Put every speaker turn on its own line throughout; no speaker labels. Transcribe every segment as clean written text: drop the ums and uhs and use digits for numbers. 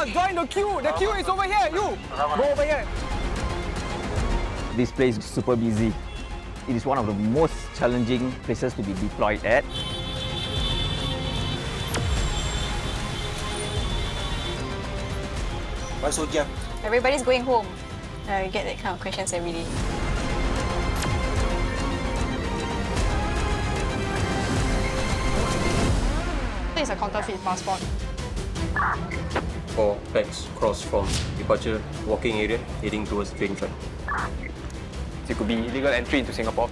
join the queue. The queue is over here. You go over here.
This place is super busy. It is one of the most challenging places to be deployed at.
Why so jam?
Everybody's going home. You get that kind of questions every day. It's a counterfeit passport.
4 bags cross from departure walking area heading towards train track.
It could be illegal entry into Singapore.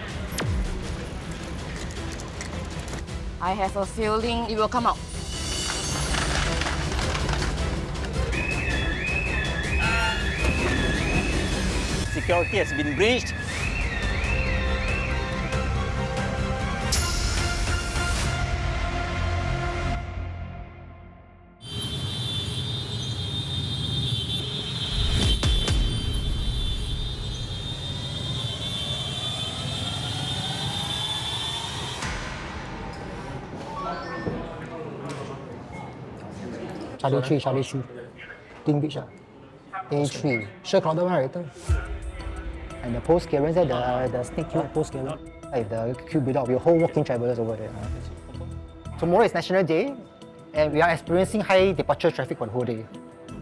I have a feeling it will come out.
Security has been breached.
Charlie 3. Twin Beach. A3. Sure crowded one, right? And the post clearance there, the snake queue post clearance. Like the queue build up, we whole walking travelers over there. Tomorrow is National Day, and we are experiencing high departure traffic for the whole day.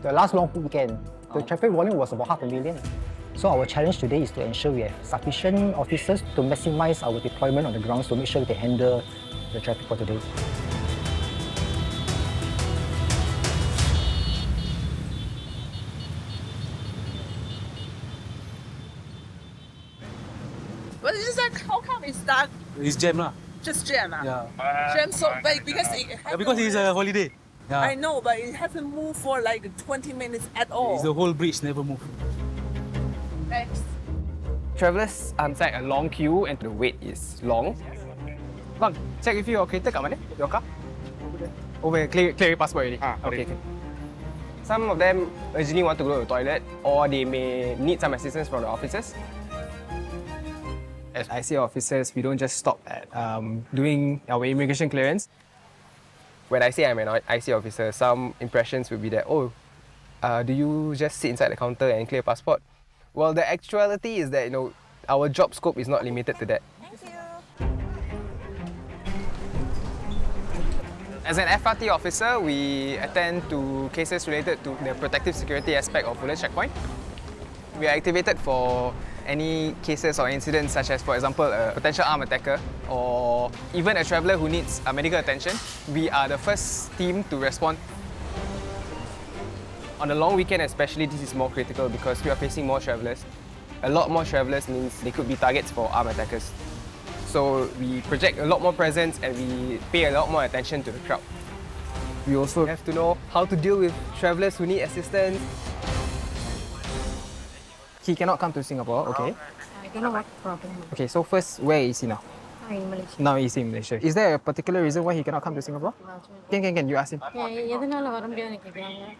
The last long weekend, the traffic volume was about 500,000. So our challenge today is to ensure we have sufficient officers to maximize our deployment on the grounds to make sure we can handle the traffic for today.
But it's just like, how come it's dark?
It's jam lah.
Just jam, ah?
Yeah.
Jam so big because it
Because it's a holiday. Yeah.
I know, but it hasn't moved for like 20 minutes at all.
It's the whole bridge never moved.
Thanks.
Travellers are inside a long queue and the wait is long. Bang, check if your creator kat mana? Your car? Over here. Clear your passport already. Okay. Some of them urgently want to go to the toilet or they may need some assistance from the officers. As ICA officers, we don't just stop at doing our immigration clearance. When I say I'm an ICA officer, some impressions will be that, do you just sit inside the counter and clear passport? Well, the actuality is that, our job scope is not limited to that.
Thank you.
As an FRT officer, we attend to cases related to the protective security aspect of Woodlands checkpoint. We are activated for any cases or incidents such as, for example, a potential armed attacker or even a traveller who needs medical attention. We are the first team to respond. On a long weekend especially, this is more critical because we are facing more travellers. A lot more travellers means they could be targets for armed attackers. So we project a lot more presence and we pay a lot more attention to the crowd. We also have to know how to deal with travellers who need assistance. He cannot come to Singapore, okay?
I don't know what problem.
Okay, so first, where is he now?
In Malaysia.
Now he's in Malaysia. Is there a particular reason why he cannot come to Singapore? Can, you ask him.
எதனால வர முடியாதுன்னு கேக்குறாங்க.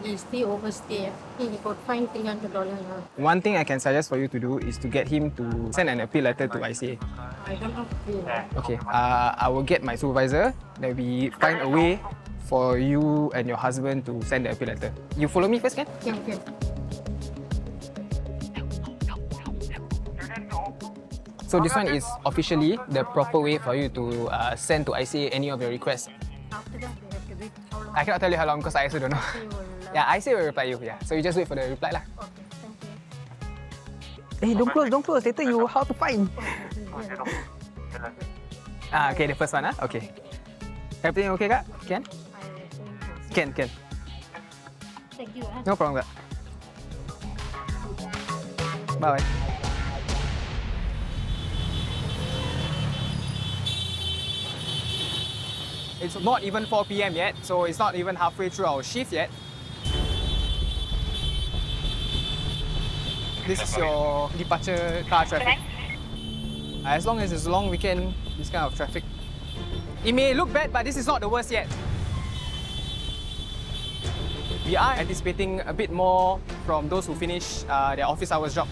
He stay overstay. He got fined $300.
One thing I can suggest for you to do is to get him to send an appeal letter to ICA.
I don't know.
Okay, I will get my supervisor, then we find a way for you and your husband to send the appeal letter. You follow me first, can?
Okay.
So this one is officially the proper way for you to send to ICA any of your requests.
After that, we have to wait how long?
I cannot tell you how long because I also don't know.
He will,
Yeah, ICA will reply you. Yeah, so you just wait for the reply lah.
Okay, thank you.
Hey, don't close. Later you how to find. Okay, the first one okay. Everything okay, Kak? Can? Can.
Thank you.
No problem, Kak. Bye. It's not even 4 p.m. yet, so it's not even halfway through our shift yet. This is your departure car traffic. As long as it's a long weekend, this kind of traffic. It may look bad, but this is not the worst yet. We are anticipating a bit more from those who finish their office hours job.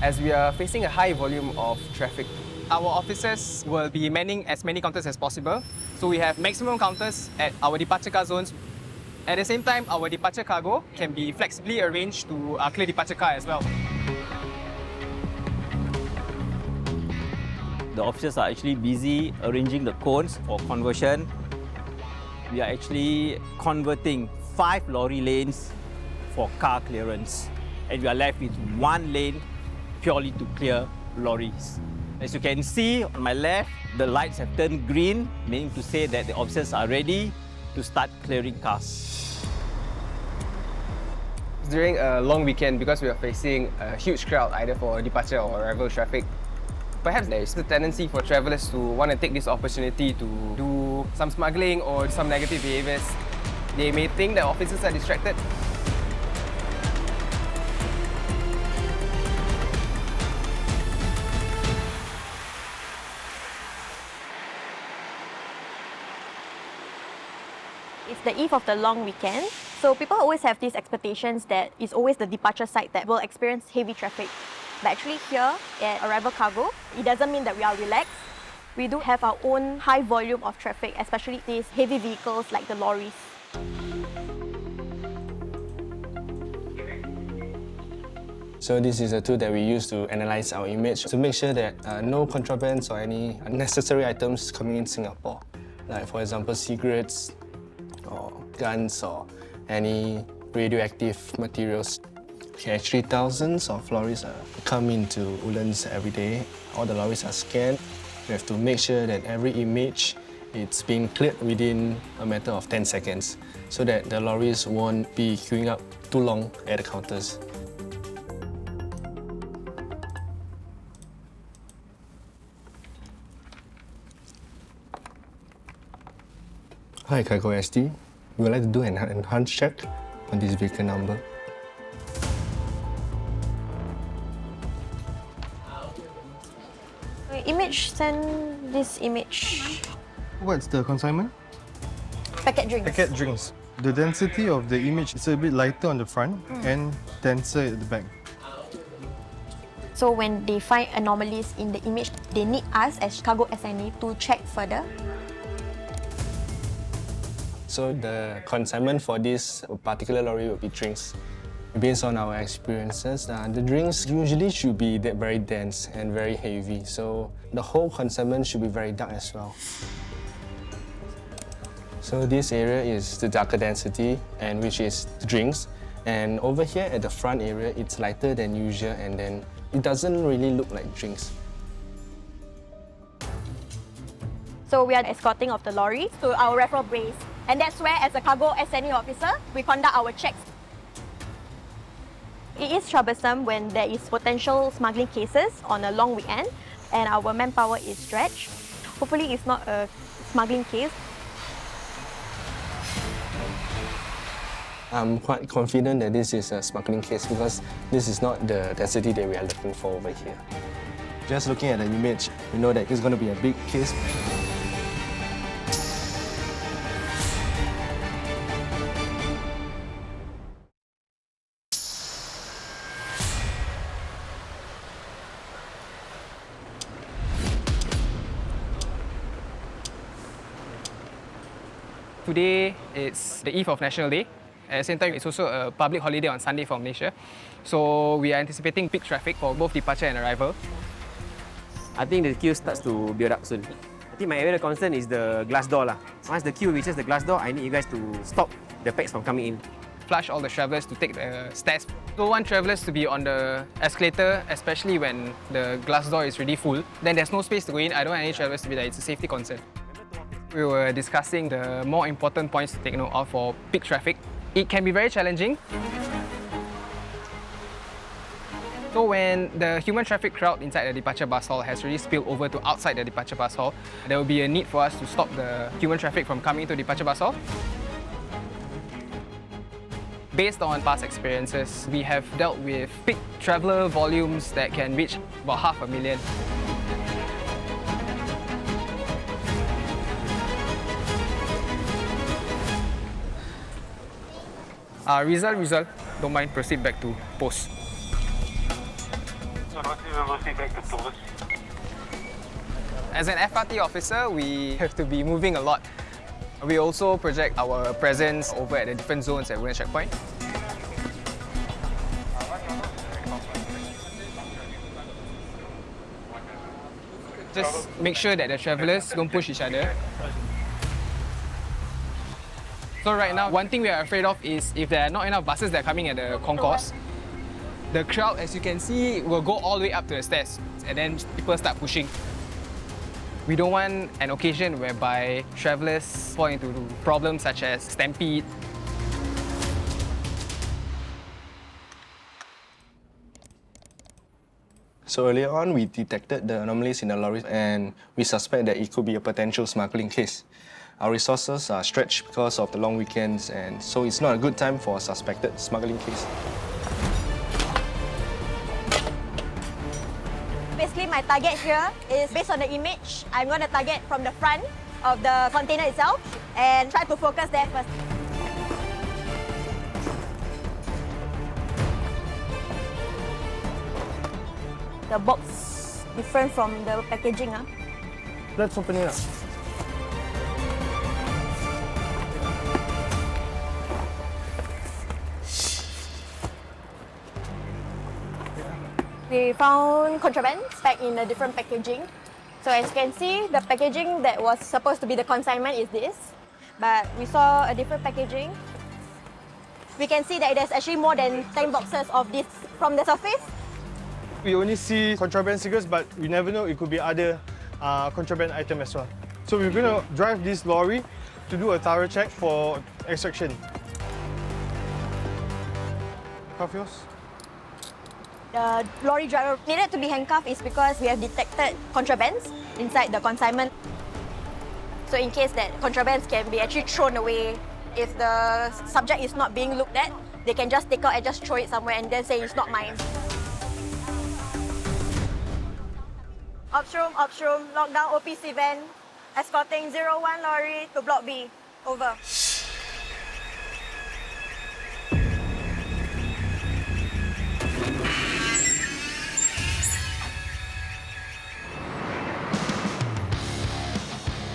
As we are facing a high volume of traffic, our officers will be manning as many counters as possible. So So we have maximum counters at our departure car zones. At the same time, our departure cargo can be flexibly arranged to clear departure car as well.
The officers are actually busy arranging the cones for conversion. We are actually converting 5 lorry lanes for car clearance. And we are left with 1 lane purely to clear lorries. As you can see on my left, the lights have turned green, meaning to say that the officers are ready to start clearing cars.
During a long weekend, because we are facing a huge crowd either for departure or arrival traffic, perhaps there is a tendency for travellers to want to take this opportunity to do some smuggling or some negative behaviours. They may think that officers are distracted.
It's the eve of the long weekend, so people always have these expectations that it's always the departure side that will experience heavy traffic. But actually here at Arrival Cargo, it doesn't mean that we are relaxed. We do have our own high volume of traffic, especially these heavy vehicles like the lorries.
So this is a tool that we use to analyze our image to make sure that no contrabands or any unnecessary items coming in Singapore. Like for example, cigarettes or guns or any radioactive materials. Okay, actually thousands of lorries come into Woodlands every day. All the lorries are scanned. We have to make sure that every image is being cleared within a matter of 10 seconds so that the lorries won't be queuing up too long at the counters. Hi, Cargo SD. We would like to do an enhanced check on this vehicle number.
Image, send this image.
What's the consignment?
Packet drinks.
Packet drinks. The density of the image is a bit lighter on the front and denser at the back.
So when they find anomalies in the image, they need us as Cargo SNA to check further.
So the consignment for this particular lorry will be drinks. Based on our experiences, the drinks usually should be very dense and very heavy. So the whole consignment should be very dark as well. So this area is the darker density, and which is drinks. And over here at the front area, it's lighter than usual, and then it doesn't really look like drinks.
So we are escorting of the lorry to our referral base. And that's where, as a Cargo SNA officer, we conduct our checks. It is troublesome when there is potential smuggling cases on a long weekend and our manpower is stretched. Hopefully it's not a smuggling case.
I'm quite confident that this is a smuggling case because this is not the density that we are looking for over here.
Just looking at the image, we know that it's going to be a big case.
Today, it's the eve of National Day. At the same time, it's also a public holiday on Sunday for Malaysia. So we are anticipating peak traffic for both departure and arrival.
I think the queue starts to build up soon. I think my area of concern is the glass door. Once the queue reaches the glass door, I need you guys to stop the packs from coming in.
Flush all the travellers to take the stairs. Don't want travellers to be on the escalator, especially when the glass door is really full. Then there's no space to go in. I don't want any travellers to be there. It's a safety concern. We were discussing the more important points to take note of for peak traffic. It can be very challenging. So when the human traffic crowd inside the departure bus hall has really spilled over to outside the departure bus hall, there will be a need for us to stop the human traffic from coming into the departure bus hall. Based on past experiences, we have dealt with peak traveller volumes that can reach about 500,000. Result. Don't mind, proceed back to post. As an FRT officer, we have to be moving a lot. We also project our presence over at the different zones at Woodlands checkpoint. Just make sure that the travellers don't push each other. So right now, one thing we are afraid of is if there are not enough buses that are coming at the concourse, the crowd, as you can see, will go all the way up to the stairs and then people start pushing. We don't want an occasion whereby travellers fall into problems such as stampede.
So earlier on, we detected the anomalies in the lorry and we suspect that it could be a potential smuggling case. Our resources are stretched because of the long weekends, and so it's not a good time for a suspected smuggling case.
Basically, my target here is based on the image. I'm going to target from the front of the container itself and try to focus there first. The box different from the packaging.
Let's open it up.
We found contrabands packed in a different packaging. So as you can see, the packaging that was supposed to be the consignment is this, but we saw a different packaging. We can see that there's actually more than 10 boxes of this from the surface.
We only see contraband cigarettes, but we never know it could be other contraband item as well. So we're going to drive this lorry to do a thorough check for extraction. Cuff yours?
The lorry driver needed to be handcuffed is because we have detected contrabands inside the consignment. So in case that contrabands can be actually thrown away, if the subject is not being looked at, they can just take out and just throw it somewhere and then say it's not mine. Upstream, lockdown OPC van, escorting 01 lorry to Block B. Over.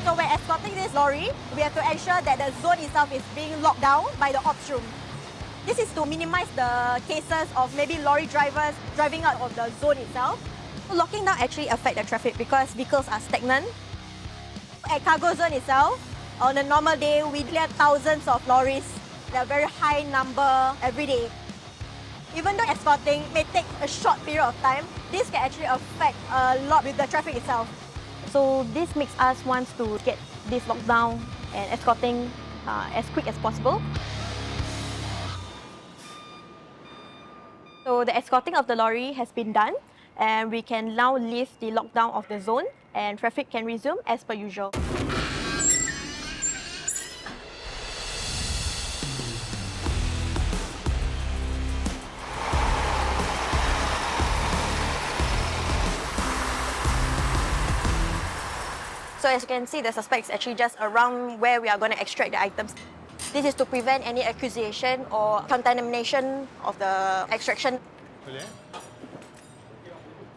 So when escorting this lorry, we have to ensure that the zone itself is being locked down by the ops room. This is to minimize the cases of maybe lorry drivers driving out of the zone itself. Locking down actually affects the traffic because vehicles are stagnant. At cargo zone itself, on a normal day, we clear thousands of lorries. They're a very high number every day. Even though escorting may take a short period of time, this can actually affect a lot with the traffic itself. So this makes us want to get this locked down and escorting as quick as possible. So the escorting of the lorry has been done, and we can now lift the lockdown of the zone and traffic can resume as per usual. So as you can see, the suspect is actually just around where we are going to extract the items. This is to prevent any accusation or contamination of the extraction.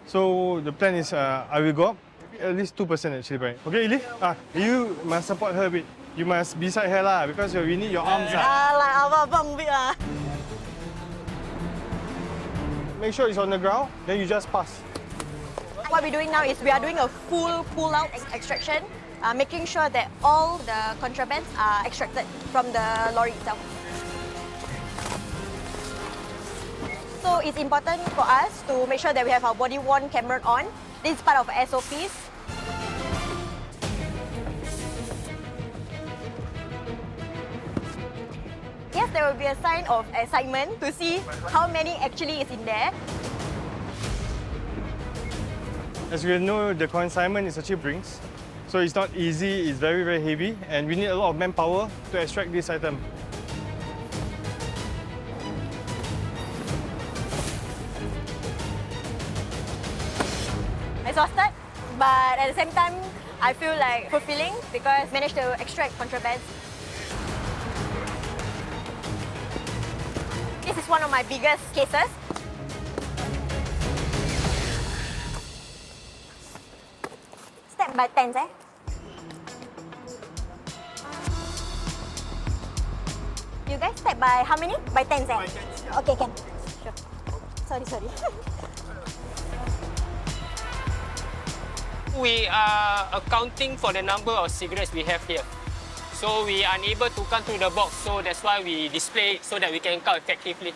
So the plan is I will go up at least 2% actually, right? Okay, Elif, you must support her a bit. You must beside her lah because we need your arms.
Like abang bit lah.
Make sure it's on the ground, then you just pass.
What we're doing now is we are doing a full pull-out extraction, making sure that all the contrabands are extracted from the lorry itself. So it's important for us to make sure that we have our body-worn camera on. This is part of SOPs. Yes, there will be a sign of excitement to see how many actually is in there.
As you know, the consignment is actually drinks. So it's not easy, it's very, very heavy, and we need a lot of manpower to extract this item.
Exhausted, but at the same time, I feel like fulfilling because I managed to extract contrabands. This is one of my biggest cases. Step by 10, You guys step by how many? By 10, eh? Okay, can. Sure. Sorry.
We are accounting for the number of cigarettes we have here. So we are unable to count through the box, so that's why we display it so that we can count effectively.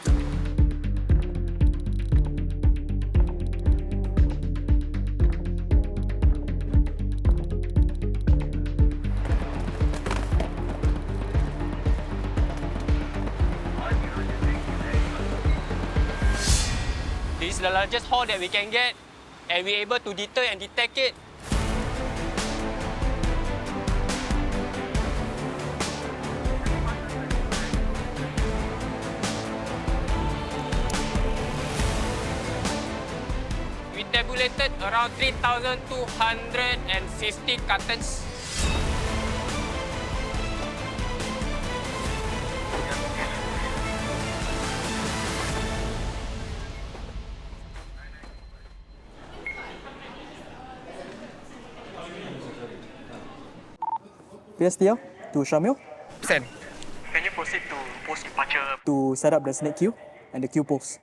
This is the largest haul that we can get, and we're able to deter and detect it. We tabulated around 3,250 cartons.
PSTL to Shamil.
Send. Can you proceed to post departure?
To set up the snake queue and the queue post.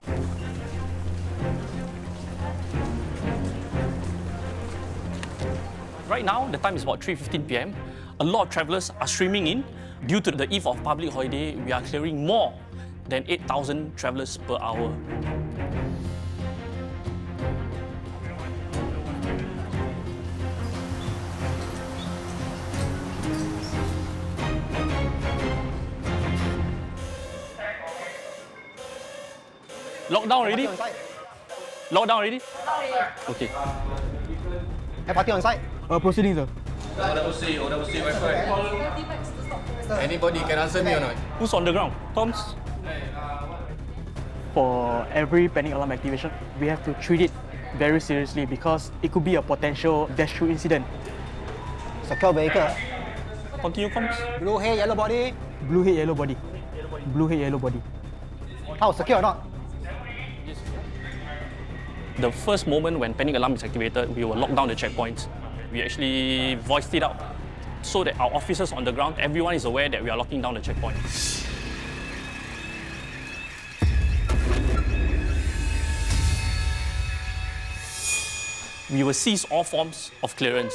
Right now, the time is about 3:15 p.m. A lot of travellers are streaming in. Due to the eve of public holiday, we are clearing more than 8,000 travellers per hour. Lockdown already? Lockdown already? Okay.
FRT on site.
Proceeding, sir.
OWC, Wi-Fi. Anybody can answer me or not?
Who's on the ground? Toms?
For every panic alarm activation, we have to treat it very seriously because it could be a potential dash-through incident.
Secure vehicle.
Continue comms.
Blue head, yellow body.
Blue head, yellow body. Blue head, yellow body.
How, secure or not?
The first moment when panic alarm is activated, we will lock down the checkpoints. We actually voiced it out so that our officers on the ground, everyone is aware that we are locking down the checkpoint. We will seize all forms of clearance.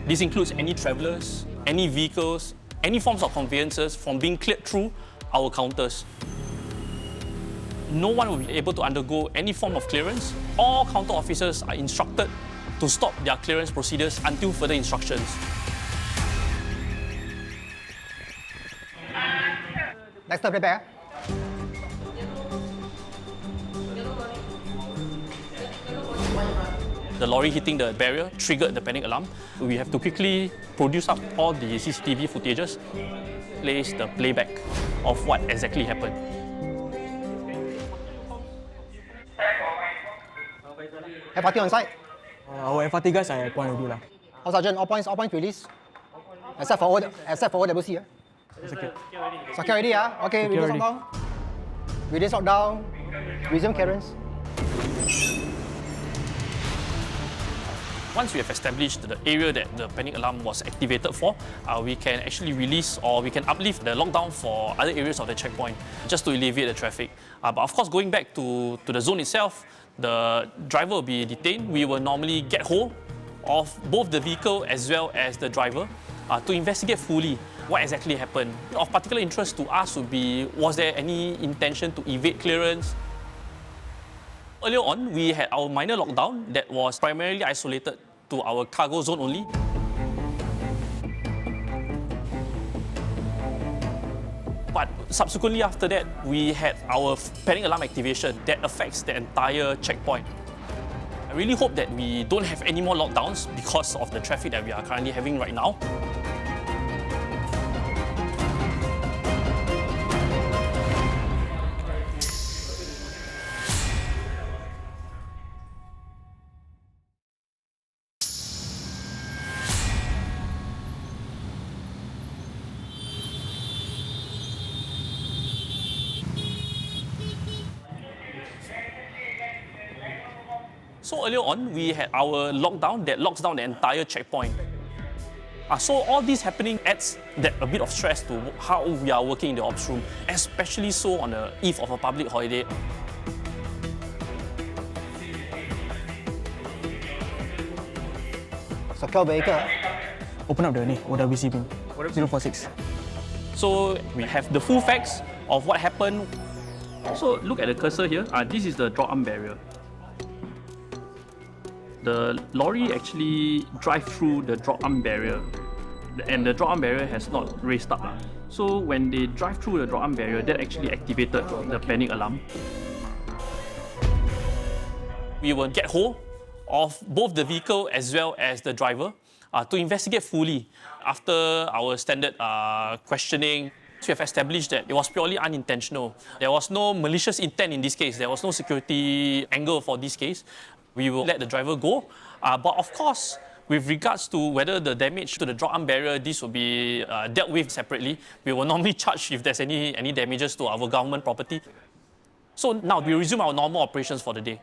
This includes any travellers, any vehicles, any forms of conveyances from being cleared through our counters. No one will be able to undergo any form of clearance. All counter officers are instructed to stop their clearance procedures until further instructions.
Next step, prepare.
The lorry hitting the barrier triggered the panic alarm. We have to quickly produce up all the CCTV footages, place the playback of what exactly happened.
FRT on site.
Our FRT guys are at point already.
All sergeant, all points released. Except for OWC.
Secure.
Secure already, Okay,
Secure
release lockdown. Release lockdown. Resume clearance.
Once we have established the area that the panic alarm was activated for, we can actually release or we can uplift the lockdown for other areas of the checkpoint just to alleviate the traffic. But of course, going back to the zone itself, the driver will be detained. We will normally get hold of both the vehicle as well as the driver to investigate fully what exactly happened. Of particular interest to us would be, was there any intention to evade clearance? Earlier on, we had our minor lockdown that was primarily isolated to our cargo zone only. But subsequently after that, we had our panic alarm activation that affects the entire checkpoint. I really hope that we don't have any more lockdowns because of the traffic that we are currently having right now. So earlier on, we had our lockdown that locks down the entire checkpoint. So all this happening adds a bit of stress to how we are working in the ops room, especially so on the eve of a public holiday.
Secure vehicle.
Open up the OWC bin. 046.
So we have the full facts of what happened. So look at the cursor here. This is the drop arm barrier. The lorry actually drive through the drop arm barrier, and the drop arm barrier has not raised up. So when they drive through the drop arm barrier, that actually activated the panic alarm. We will get hold of both the vehicle as well as the driver to investigate fully. After our standard questioning, we have established that it was purely unintentional. There was no malicious intent in this case. There was no security angle for this case. We will let the driver go. But of course, with regards to whether the damage to the drop arm barrier, this will be dealt with separately. We will normally charge if there's any damages to our government property. So now we resume our normal operations for the day.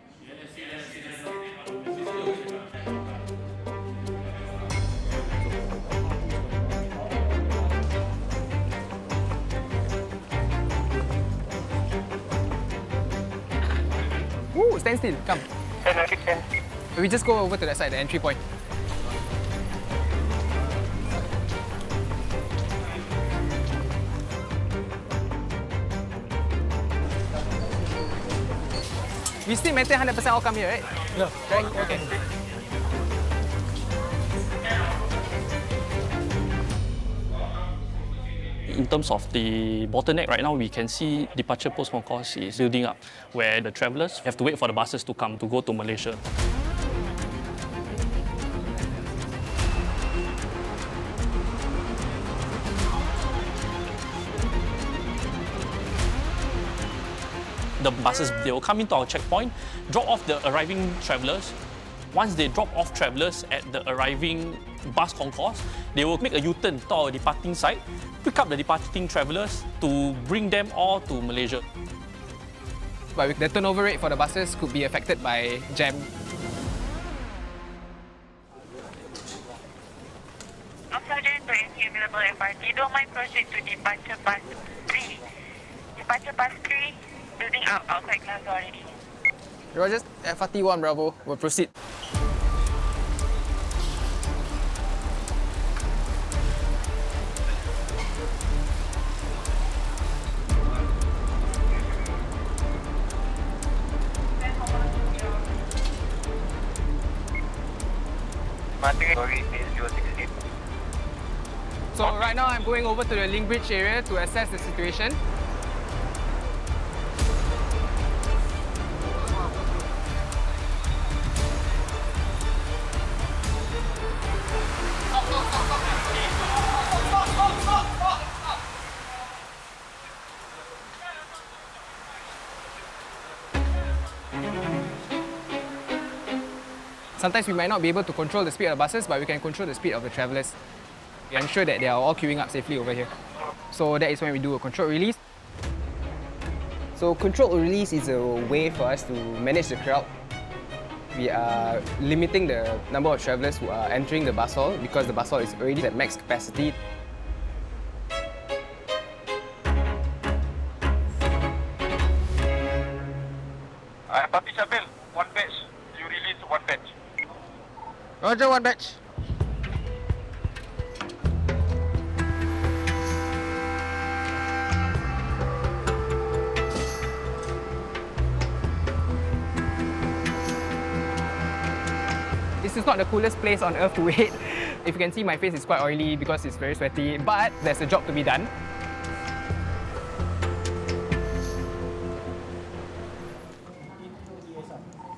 Ooh, stand still, come. We just go over to that side, the entry point. We still maintain 100% outcome here, right?
Yeah.
Right? Okay.
In terms of the bottleneck right now, we can see departure post Mongkos is building up, where the travellers have to wait for the buses to come to go to Malaysia. The buses, they will come into our checkpoint, drop off the arriving travellers. Once they drop off travellers at the arriving bus concourse, they will make a U-turn to our departing site, pick up the departing travellers to bring them all to Malaysia.
But the turnover rate for the buses could be affected by jam.
Sergeant to any available FRT, don't mind proceed to departure bus 3. Departure bus 3, building out outside class already.
Roger, FRT 1 Bravo, we'll proceed. So right now I'm going over to the link bridge area to assess the situation. Sometimes we might not be able to control the speed of the buses, but we can control the speed of the travellers. We ensure that they are all queuing up safely over here. So that is when we do a controlled release. So controlled release is a way for us to manage the crowd. We are limiting the number of travellers who are entering the bus hall because the bus hall is already at max capacity.
Party Shabil, one batch. You release one batch.
Roger, one batch. This is not the coolest place on earth to wait. If you can see, my face is quite oily because it's very sweaty, but there's a job to be done.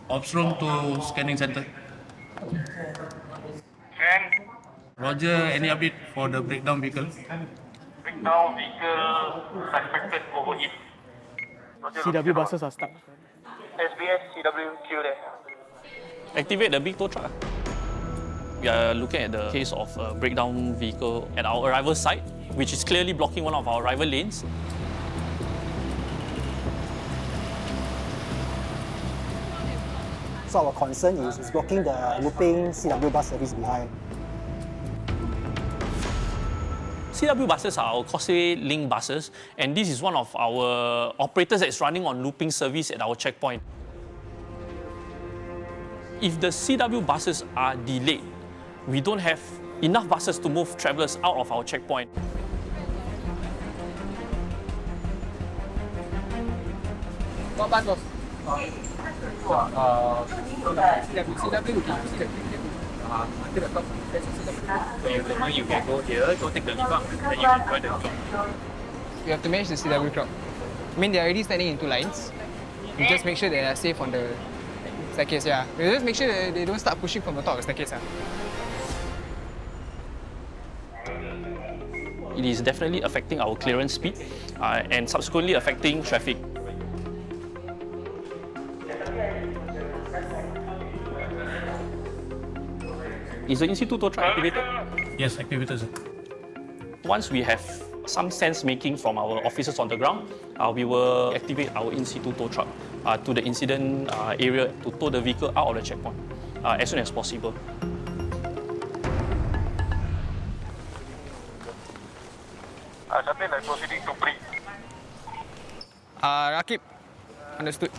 Ops room to scanning center.
Scan.
Roger, any update for the breakdown vehicle?
Breakdown vehicle suspected overheat.
CW buses are stuck.
SBS, CW, queue there.
Activate the big tow truck. We are looking at the case of a breakdown vehicle at our arrival site, which is clearly blocking one of our arrival lanes.
So our concern is blocking the looping CW bus service behind.
CW buses are our Causeway Link buses, and this is one of our operators that is running on looping service at our checkpoint. If the CW buses are delayed, we don't have enough buses to move travellers out of our checkpoint.
What bus was?
You can go here, go take the lift up, and you can join the club.
We have to manage the CW crowd. I mean, they're already standing in two lines. We just make sure they are safe on the staircase, yeah. We just make sure that they don't start pushing from the top of the staircase.
It is definitely affecting our clearance speed and subsequently affecting traffic. Is the in-situ tow truck activated?
Yes, activated, sir.
Once we have some sense making from our officers on the ground, we will activate our in-situ tow truck to the incident area to tow the vehicle out of the checkpoint as soon as possible.
Sabil, I'm proceeding to pre.
Rakib, understood.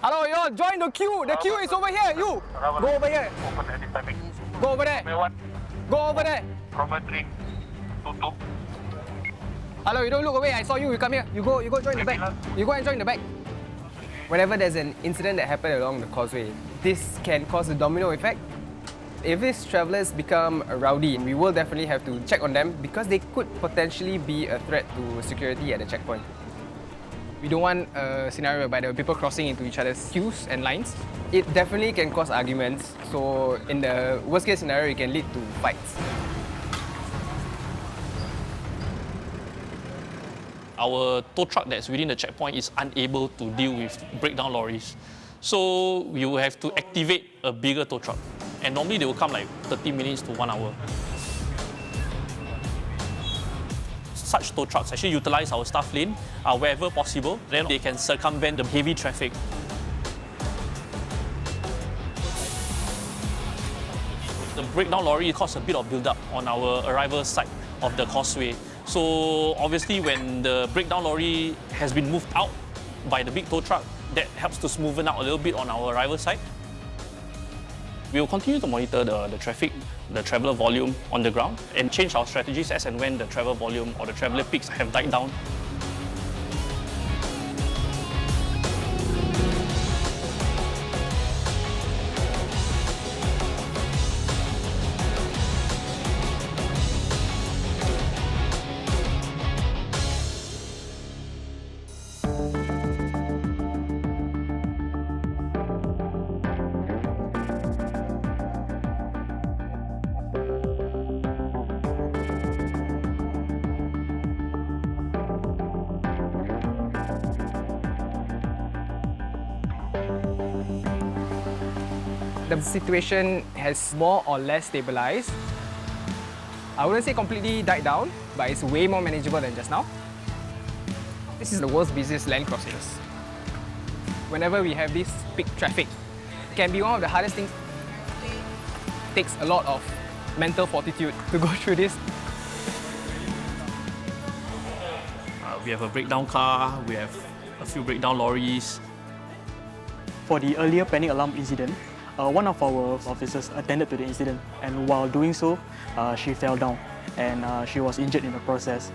Hello, you all, join the queue. The queue is over here. You, go over here.
Open at this timing.
Go over there. Go over there.
Confronting. Tutup.
Hello, you don't look away. I saw you. You come here. You go join the back. You go and join the back. Whenever there's an incident that happened along the causeway, this can cause a domino effect. If these travellers become rowdy, we will definitely have to check on them because they could potentially be a threat to security at the checkpoint. We don't want a scenario whereby there are people crossing into each other's queues and lines. It definitely can cause arguments, so in the worst case scenario, it can lead to fights.
Our tow truck that's within the checkpoint is unable to deal with breakdown lorries. So we will have to activate a bigger tow truck. And normally they will come like 30 minutes to 1 hour. Such tow trucks actually utilize our staff lane wherever possible. Then they can circumvent the heavy traffic. The breakdown lorry caused a bit of build-up on our arrival side of the causeway. So obviously when the breakdown lorry has been moved out by the big tow truck, that helps to smoothen out a little bit on our arrival side. We will continue to monitor the traffic, the traveller volume on the ground and change our strategies as and when the travel volume or the traveller peaks have died down.
The situation has more or less stabilized. I wouldn't say completely died down, but it's way more manageable than just now. This is the world's busiest land crossings. Whenever we have this peak traffic, it can be one of the hardest things. It takes a lot of mental fortitude to go through this.
We have a breakdown car, we have a few breakdown lorries.
For the earlier panic alarm incident, one of our officers attended to the incident, and while doing so, she fell down and she was injured in the process.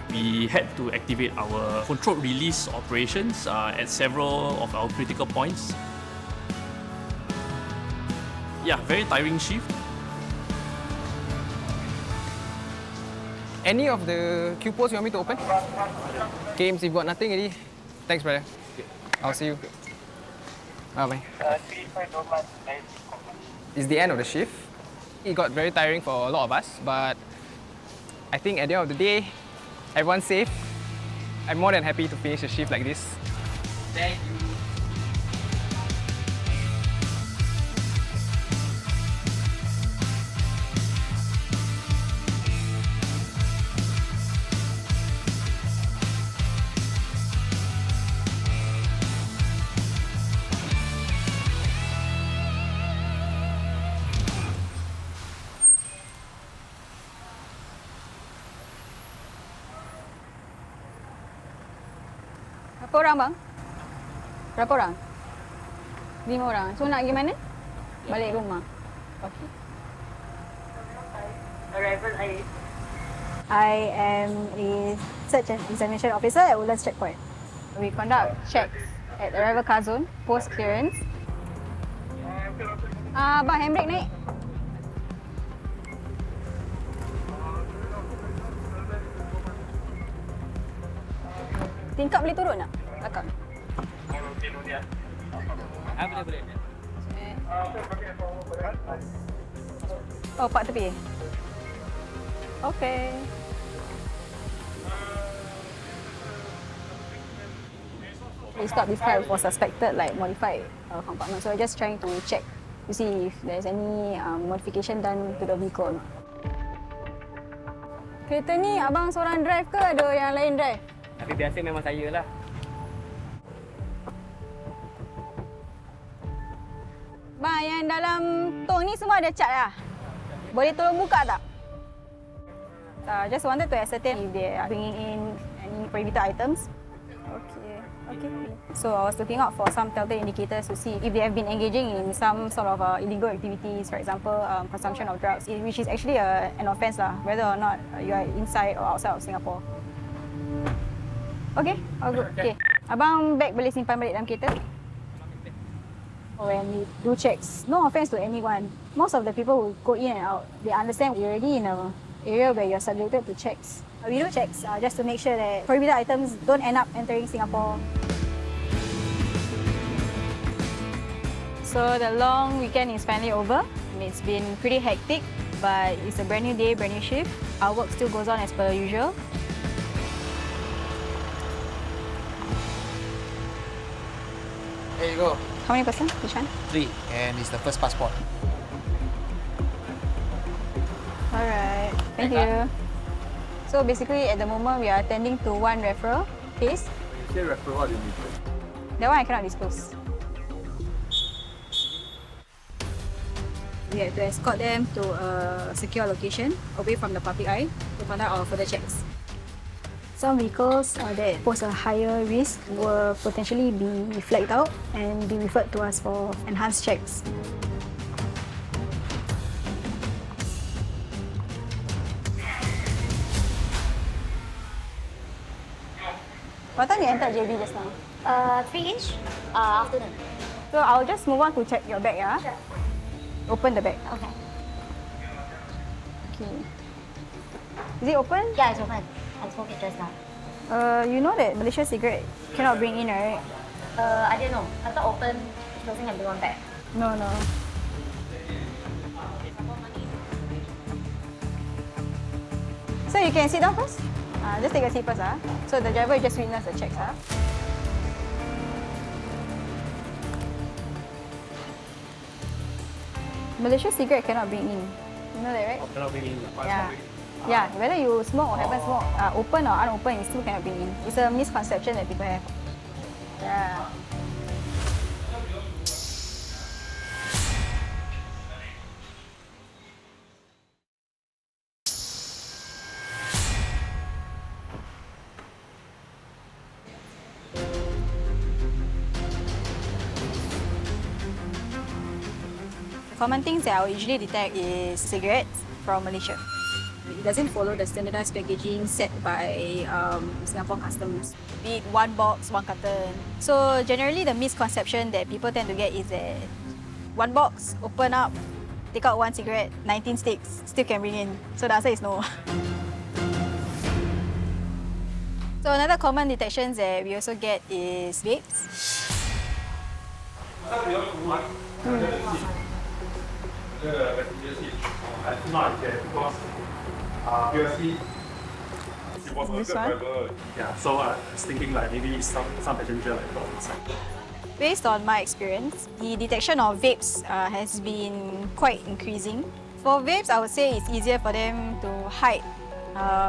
We had to activate our controlled release operations at several of our critical points. Yeah, very tiring shift.
Any of the queue posts you want me to open? Games, you've got nothing already. Thanks, brother. I'll see you. Bye-bye. It's the end of the shift. It got very tiring for a lot of us, but I think at the end of the day, everyone's safe. I'm more than happy to finish a shift like this. Thank you.
Berapa orang bang? Berapa orang? 5 orang. So nak pergi mana? Balik rumah. Okay.
Arrival I
I am a search and examination officer at Woodlands checkpoint. We conduct checks at arrival car zone, post clearance. Abang, handbrake naik. Tingkap boleh turun tak? Belakang.
Boleh.
Oh, pak tepi. Okay. We stopped this car for suspected modified compartment. So we're just trying to check to see if there's any modification done to the vehicle or not. Kereta ni abang seorang drive ke ada yang lain drive?
Tapi biasa memang saya lah.
Bang, yang dalam tong ni semua ada cat lah. Boleh tolong buka tak? Just wanted to ascertain if they are bringing in any prohibited items. Okay. So I was looking out for some telltale indicators to see if they have been engaging in some sort of illegal activities, for example, consumption of drugs, which is actually an offence lah, whether or not you are inside or outside of Singapore. Okay, all good. Okay. Abang bag boleh simpan balik dalam kereta? When we do checks, no offense to anyone, most of the people who go in and out, they understand you're already in an area where you're subjected to checks. We do checks just to make sure that prohibited items don't end up entering Singapore. So the long weekend is finally over. It's been pretty hectic, but it's a brand new day, brand new shift. Our work still goes on as per usual.
There you go.
How many person? Which one?
3, and it's the first passport.
Alright, thank you. So basically at the moment we are attending to one referral case.
You say referral, what do you mean?
That one I cannot disclose. We had to escort them to a secure location away from the public eye to conduct our further checks. Some vehicles that pose a higher risk will potentially be flagged out and be referred to us for enhanced checks. What time you entered JB just now?
3-ish afternoon.
So I'll just move on to check your bag, yeah?
Sure.
Open the bag.
Okay.
Okay. Is it open?
Yeah, it's open. I spoke it just now.
You know that Malaysia cigarette cannot bring in, right?
I didn't know. I thought open, closing can bring one back.
No. So you can sit down first? Just take a seat first. So the driver just witness the checks. Malaysia cigarette cannot bring in. You know that, right?
Cannot bring in.
Yeah, whether you smoke or haven't smoked, open or unopened, you still cannot bring in. It's a misconception that people have. Yeah. Common things that I will usually detect is cigarettes from Malaysia. It doesn't follow the standardized packaging set by Singapore Customs. Be it one box, one carton. So generally the misconception that people tend to get is that one box, open up, take out one cigarette, 19 sticks, still can bring in. So the answer is no. So another common detection that we also get is vapes.
This one? Yeah, so I was thinking maybe some passenger got inside.
Based on my experience, the detection of vapes has been quite increasing. For vapes, I would say it's easier for them to hide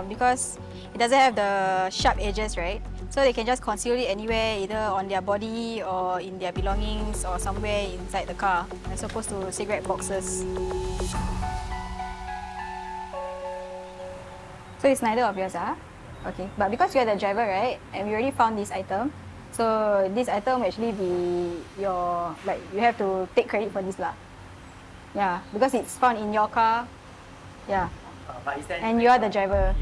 because it doesn't have the sharp edges, right? So they can just conceal it anywhere, either on their body or in their belongings or somewhere inside the car, as opposed to cigarette boxes. So it's neither of yours, Okay. But because you're the driver, right, and we already found this item, So this item will actually be your, like, you have to take credit for this lah. Yeah, because it's found in your car. Yeah. And you are the driver.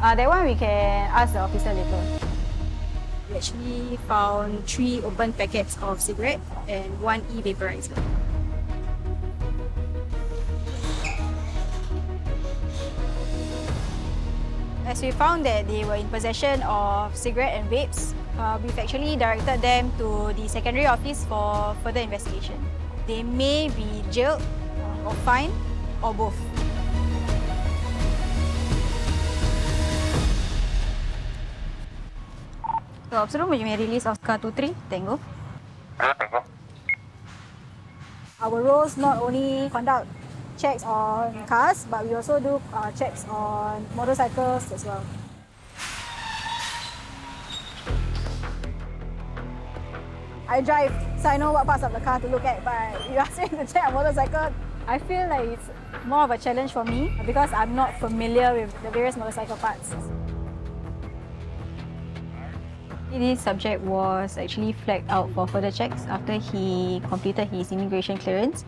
That one we can ask the officer later. We actually found 3 open packets of cigarettes and 1 e-vaporizer. As we found that they were in possession of cigarette and vapes, we've actually directed them to the secondary office for further investigation. They may be jailed or fined or both. So, Officer Room, you may release Oscar 23, Tango. Our roles not only conduct checks on cars, but we also do checks on motorcycles as well. I drive, so I know what parts of the car to look at, but you ask me to check a motorcycle, I feel like it's more of a challenge for me because I'm not familiar with the various motorcycle parts. This subject was actually flagged out for further checks after he completed his immigration clearance.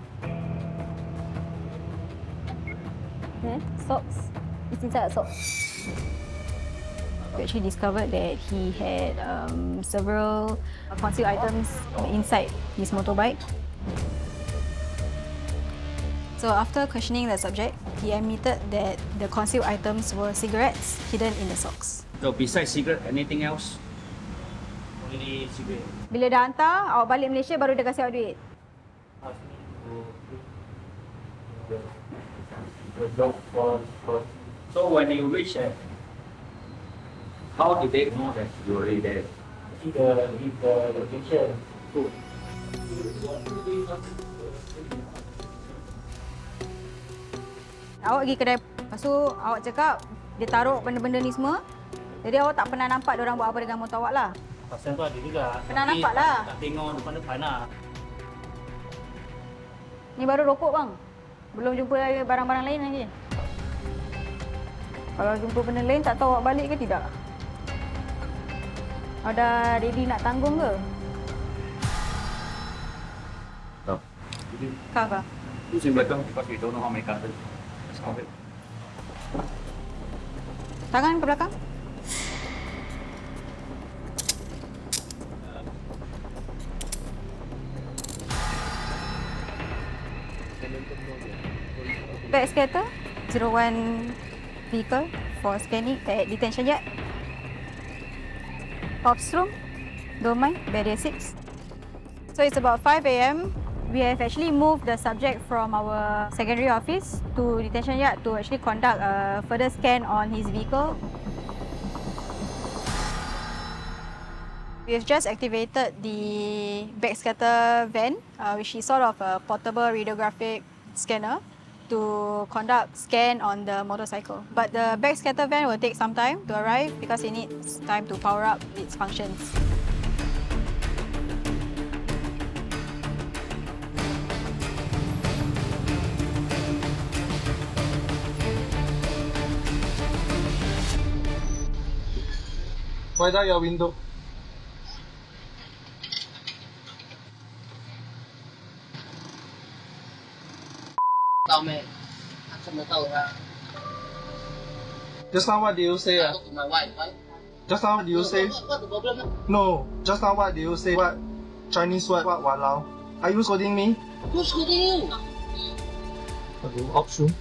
Socks. It's inside a sock. We actually discovered that he had several concealed items inside his motorbike. So after questioning the subject, he admitted that the concealed items were cigarettes hidden in the socks.
So besides cigarette, anything else? Only cigarette.
Bila dah hantar, awak balik Malaysia baru dia kasih awak duit.
So when you reach there, how did they know that you were already there? Give the location. Good.
Awak pergi kedai, lepas tu awak cakap dia taruh benda-benda ni semua. Jadi awak tak pernah nampak diorang buat apa dengan motor awak lah.
Pasal tu ada juga.
Pernah nampak lah.
Tak tengok depan-depan lah.
Ni baru rokok bang. Belum jumpa barang-barang lain lagi. Kalau jumpa benda lain, tak tahu awak balik ke tidak? Awak dah ready nak tanggung ke?
No.
Kau kah?
Who's in belakang? Because we don't know how many cars. Let's count it.
Tangan ke belakang? Backscatter 01 vehicle for scanning at detention yard. Ops room, don't mind, barrier 6. So it's about 5 AM. We have actually moved the subject from our secondary office to detention yard to actually conduct a further scan on his vehicle. We have just activated the backscatter van, which is sort of a portable radiographic scanner, to conduct scan on the motorcycle. But the backscatter van will take some time to arrive because it needs time to power up its functions.
Wind out your window.
Tahu meh, aku mau tahu lah.
Just now what did you say?
I talk to my wife, right?
Just now what did you say?
What the problem?
No, just now what did you say? What Chinese word? What walao? Are you scolding me?
Who's scolding you?
Okay, option.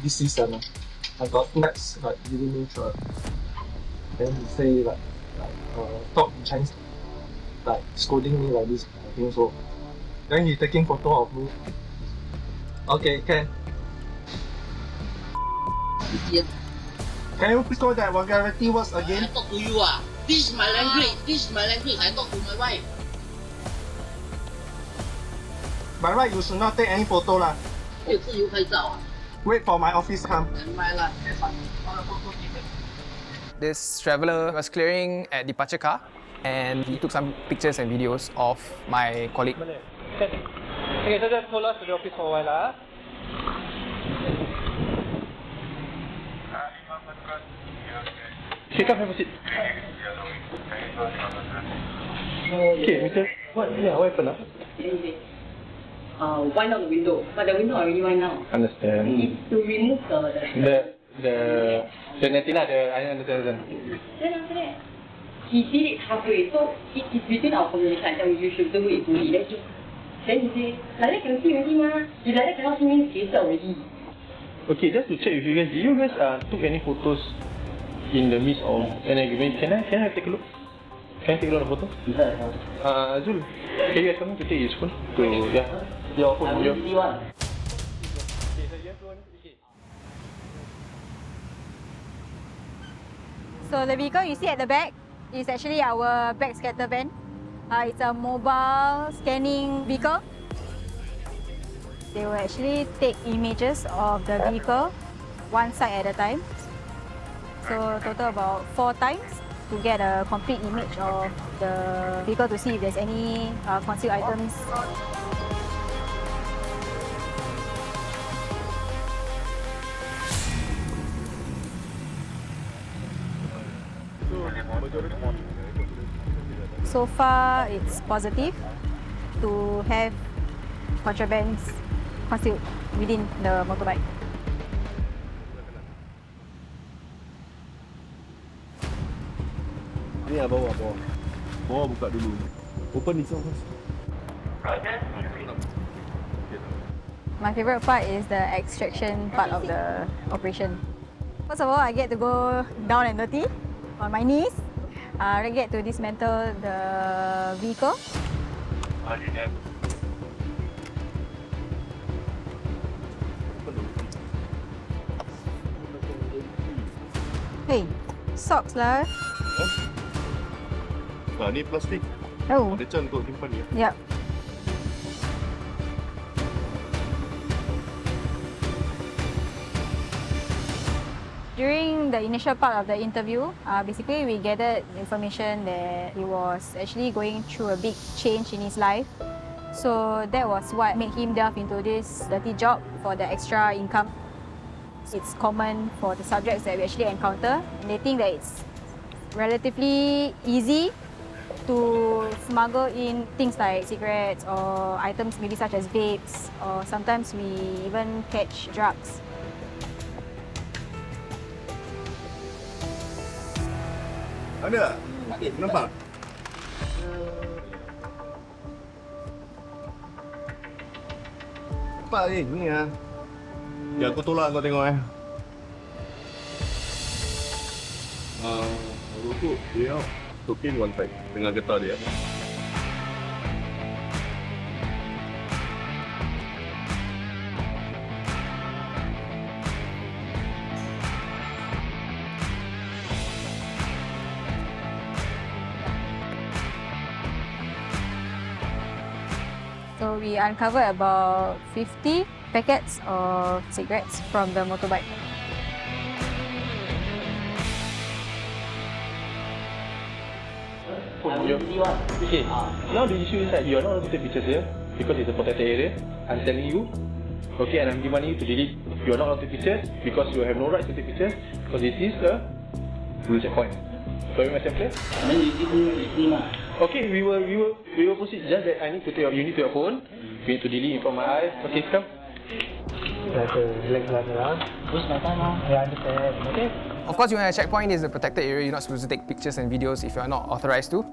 This is I got maps like giving me truck. Then he say like talk in Chinese, like scolding me like this. I think so. Then he taking photo of me. Okay, can.
Yeah.
Can you please call that vulgarity words again?
I talk to you ah. This is my language. This is my language. I talk to my wife.
By right, you should not take any photo lah.
有自由拍照啊。
Wait for my office come.
Never mind lah.
This traveller was clearing at departure car and he took some pictures and videos of my colleague.
Okay, so just hold us to the office for a while lah. Okay, come have a seat. Okay, Mr. What happened?
Wind out the window, but the window already wind out.
Understand.
It's to remove
the netting lah, I understand.
Then after that, he did it halfway, so it's between our communication. I tell you should do it fully. Then he say, like that can see already ma. If like that cannot see means it's already.
Okay, just to check with you guys, did you guys took any photos in the midst of an argument? Can I take a look? Can I take a look at the photo? Zul, can you guys come to take his phone? Your phone.
So the vehicle you see at the back is actually our backscatter van. It's a mobile scanning vehicle. They will actually take images of the vehicle one side at a time. So total about 4 times to get a complete image of the vehicle to see if there's any concealed items. So far, it's positive to have contrabands concealed within the motorbike.
Ni lah bawah. Bawah buka dulu. Open this one first.
My favourite part is the extraction part of the operation. First of all, I get to go down and dirty on my knees. I get to dismantle the vehicle. Hey, socks lah.
Ni plastik.
Oh.
Ada can untuk simpan dia.
Yep. During the initial part of the interview, basically we gathered information that he was actually going through a big change in his life. So that was what made him delve into this dirty job for the extra income. It's common for the subjects that we actually encounter. And they think that it's relatively easy to smuggle in things like cigarettes or items maybe such as vapes, or sometimes we even catch drugs.
Ada? Nampak? Nampak ni lah. Ya, aku tolak kau tengok rokok dia token one pack dengan getah dia.
So we uncovered about 50 packets of cigarettes from the motorbike.
Okay, now the issue is that you are not allowed to take pictures here because it's a protected area. I'm telling you, okay, and I'm demanding you to delete. You are not allowed to take pictures because you have no right to take pictures because this is a rule checkpoint. So you myself clear? Okay, we will proceed. Just that I need to take you need to your phone. You need to delete it from my eyes. Okay, come.
Relax lah. Waste my time now. Yeah, I understand. Okay.
Of course, when a checkpoint is a protected area, you're not supposed to take pictures and videos if you're not authorized to.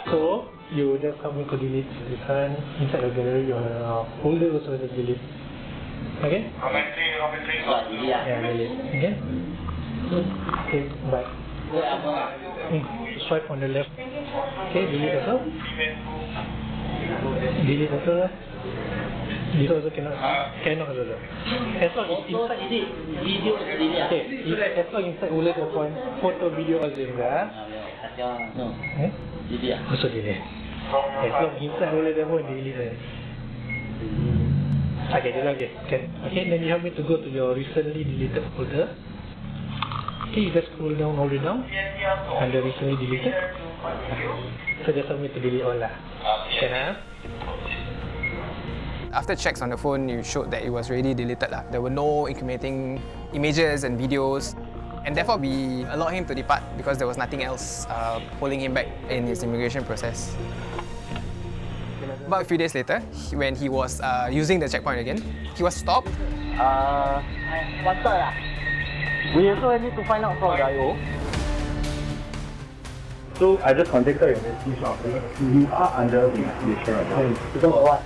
So, you just come in to delete this one. Inside the gallery, your folder also just delete. Okay? Yeah, delete. Okay? Okay, bye. Swipe on the left. Okay, delete also. Delete also. This also cannot also. As long as inside video okay, as long inside Woodlands Airport, photo video all them lah. No. Also delete. As long inside Woodlands Airport delete. Okay, okay, can. Okay, then you help me to go to your recently deleted folder. Okay, you just scroll down all the way down under recently deleted. So just submit to delete all lah. Okay.
After checks on the phone, you showed that it was already deleted. There were no incriminating images and videos, and therefore we allowed him to depart because there was nothing else holding him back in his immigration process. About a few days later, when he was using the checkpoint again, he was stopped.
We also need to find out from the IO.
So I just contacted your message. You are under investigation right now.
Because of what?